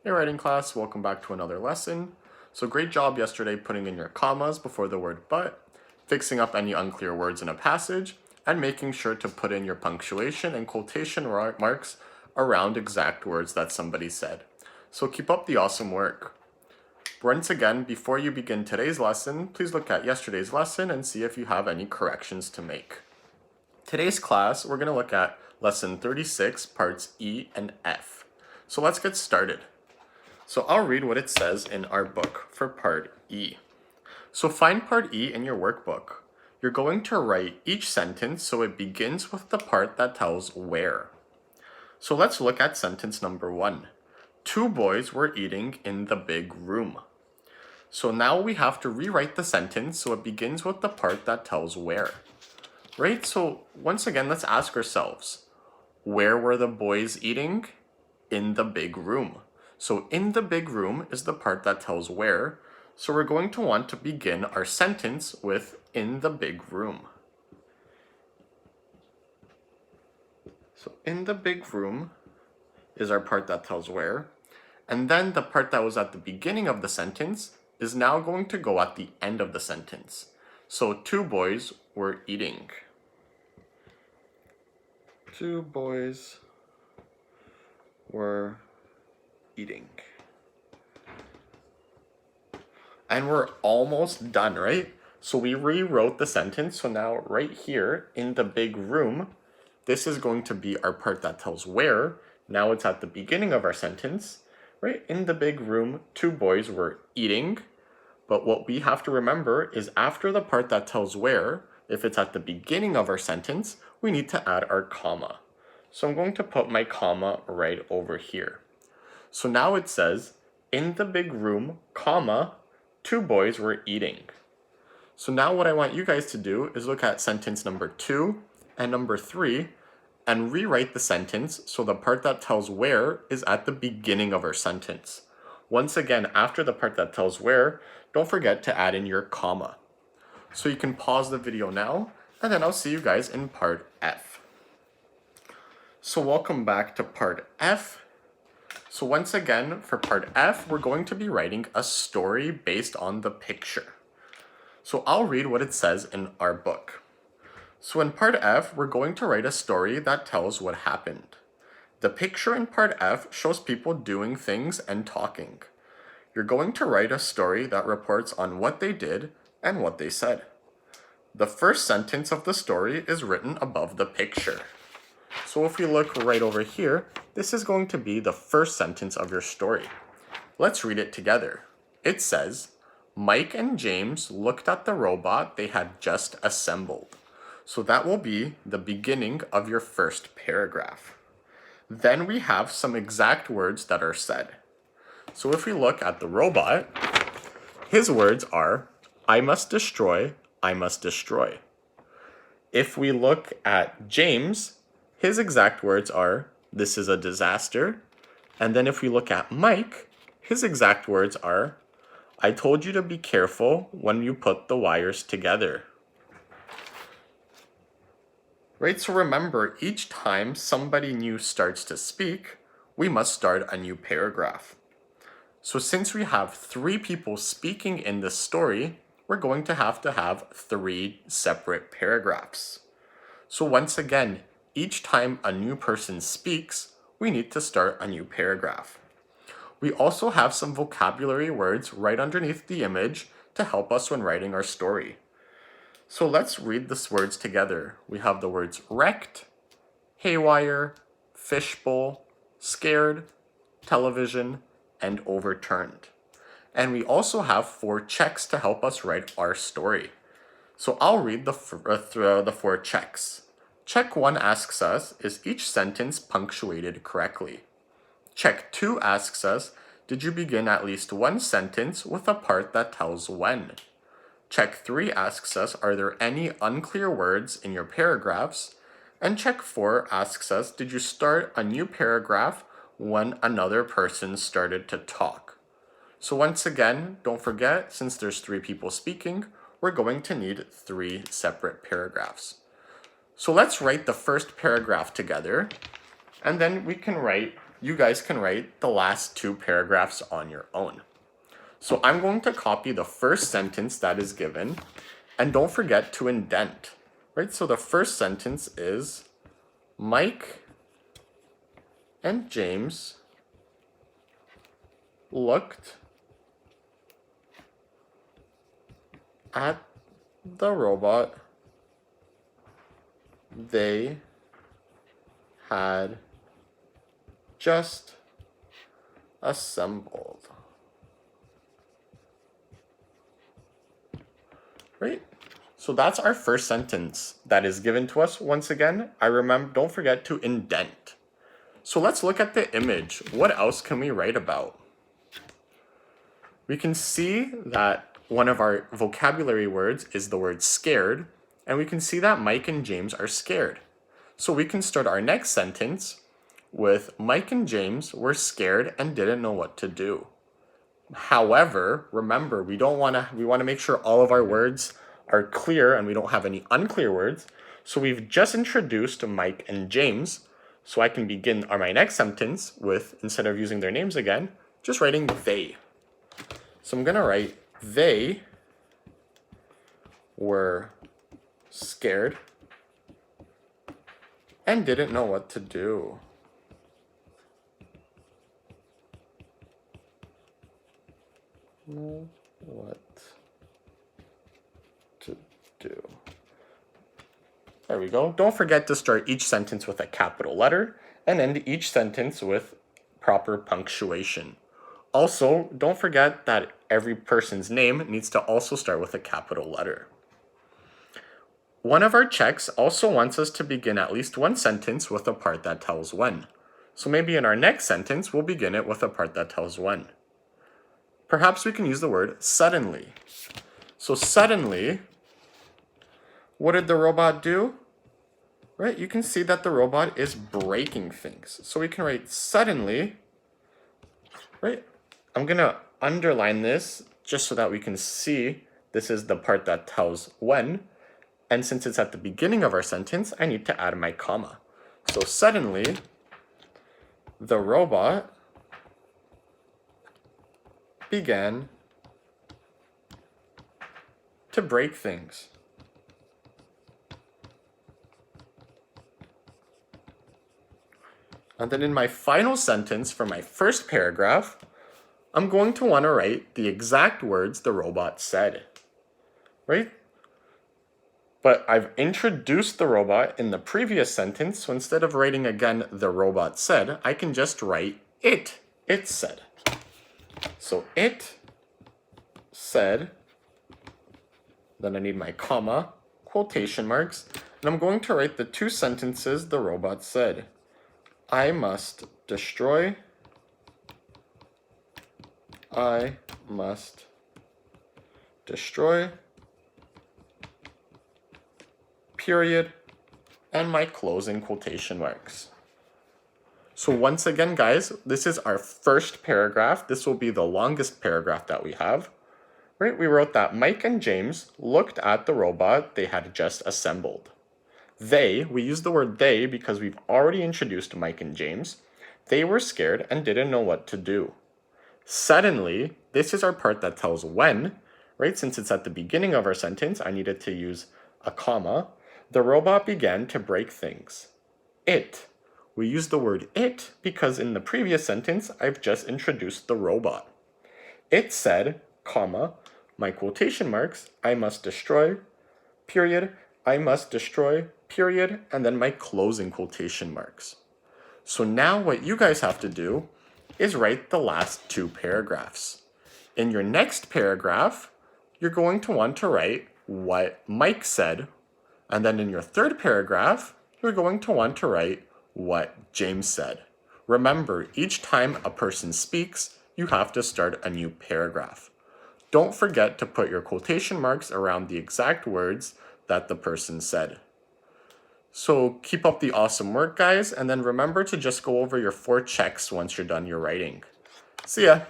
Hey writing class, welcome back to another lesson. So great job yesterday putting in your commas before the word but, fixing up any unclear words in a passage, and making sure to put in your punctuation and quotation marks around exact words that somebody said. So keep up the awesome work. Once again, before you begin today's lesson, please look at yesterday's lesson and see if you have any corrections to make. Today's class, we're going to look at lesson 36, parts E and F. So let's get started. So I'll read what it says in our book for part E. So find part E in your workbook. You're going to write each sentence so it begins with the part that tells where. So let's look at sentence number 1. 2 boys were eating in the big room. So now we have to rewrite the sentence so it begins with the part that tells where. Right? So once again, let's ask ourselves, where were the boys eating? In the big room. So in the big room is the part that tells where. So we're going to want to begin our sentence with in the big room. So in the big room is our part that tells where. And then the part that was at the beginning of the sentence is now going to go at the end of the sentence. So 2 boys were eating. 2 boys were eating. And we're almost done, right? So we rewrote the sentence. So now right here in the big room, this is going to be our part that tells where. Now it's at the beginning of our sentence, right? In the big room, 2 boys were eating. But what we have to remember is after the part that tells where, if it's at the beginning of our sentence, we need to add our comma. So I'm going to put my comma right over here. So now it says, in the big room, comma, 2 boys were eating. So now what I want you guys to do is look at sentence number 2 and number 3 and rewrite the sentence so the part that tells where is at the beginning of our sentence. Once again, after the part that tells where, don't forget to add in your comma. So you can pause the video now, and then I'll see you guys in part F. So welcome back to part F. So once again, for part F, we're going to be writing a story based on the picture. So I'll read what it says in our book. So in part F, we're going to write a story that tells what happened. The picture in part F shows people doing things and talking. You're going to write a story that reports on what they did and what they said. The first sentence of the story is written above the picture. So if we look right over here, this is going to be the first sentence of your story. Let's read it together. It says, Mike and James looked at the robot they had just assembled. So that will be the beginning of your first paragraph. Then we have some exact words that are said. So if we look at the robot, his words are, I must destroy, I must destroy. If we look at James, his exact words are, this is a disaster. And then if we look at Mike, his exact words are, I told you to be careful when you put the wires together. Right, so remember, each time somebody new starts to speak, we must start a new paragraph. So since we have 3 people speaking in this story, we're going to have 3 separate paragraphs. So once again, each time a new person speaks, we need to start a new paragraph. We also have some vocabulary words right underneath the image to help us when writing our story. So let's read these words together. We have the words wrecked, haywire, fishbowl, scared, television, and overturned. And we also have 4 checks to help us write our story. So I'll read the 4 checks. Check 1 asks us, is each sentence punctuated correctly? Check 2 asks us, did you begin at least one sentence with a part that tells when? Check 3 asks us, are there any unclear words in your paragraphs? And check 4 asks us, did you start a new paragraph when another person started to talk? So once again, don't forget, since there's 3 people speaking, we're going to need 3 separate paragraphs. So let's write the first paragraph together, and then we can write you guys can write the last 2 paragraphs on your own. So I'm going to copy the first sentence that is given, and don't forget to indent, right? So the first sentence is, Mike and James looked at the robot they had just assembled. Right? So that's our first sentence that is given to us. Once again, don't forget to indent. So let's look at the image. What else can we write about? We can see that one of our vocabulary words is the word scared, and we can see that Mike and James are scared. So we can start our next sentence with Mike and James were scared and didn't know what to do. However, remember, we want to make sure all of our words are clear and we don't have any unclear words. So we've just introduced Mike and James. So I can begin my next sentence with, instead of using their names again, just writing they. So I'm going to write, they were scared and didn't know what to do. What to do. There we go. Don't forget to start each sentence with a capital letter and end each sentence with proper punctuation. Also, don't forget that every person's name needs to also start with a capital letter. One of our checks also wants us to begin at least one sentence with a part that tells when. So maybe in our next sentence, we'll begin it with a part that tells when. Perhaps we can use the word suddenly. So suddenly, what did the robot do? Right, you can see that the robot is breaking things. So we can write suddenly, right? I'm gonna underline this just so that we can see this is the part that tells when. And since it's at the beginning of our sentence, I need to add my comma. So suddenly, the robot began to break things. And then in my final sentence for my first paragraph, I'm going to want to write the exact words the robot said, right? But I've introduced the robot in the previous sentence, so instead of writing again the robot said, I can just write it. It said. So it said, then I need my comma, quotation marks, and I'm going to write the 2 sentences the robot said. I must destroy. I must destroy. Period. And my closing quotation marks. So once again, guys, this is our first paragraph. This will be the longest paragraph that we have. Right? We wrote that Mike and James looked at the robot they had just assembled. We use the word they because we've already introduced Mike and James. They were scared and didn't know what to do. Suddenly, this is our part that tells when, right? Since it's at the beginning of our sentence, I needed to use a comma. The robot began to break things. We use the word it because in the previous sentence, I've just introduced the robot. It said, comma, my quotation marks, I must destroy, period, I must destroy, period, and then my closing quotation marks. So now what you guys have to do is write the last 2 paragraphs. In your next paragraph, you're going to want to write what Mike said, and then in your third paragraph, you're going to want to write what James said. Remember, each time a person speaks, you have to start a new paragraph. Don't forget to put your quotation marks around the exact words that the person said. So keep up the awesome work, guys, and then remember to just go over your 4 checks once you're done your writing. See ya!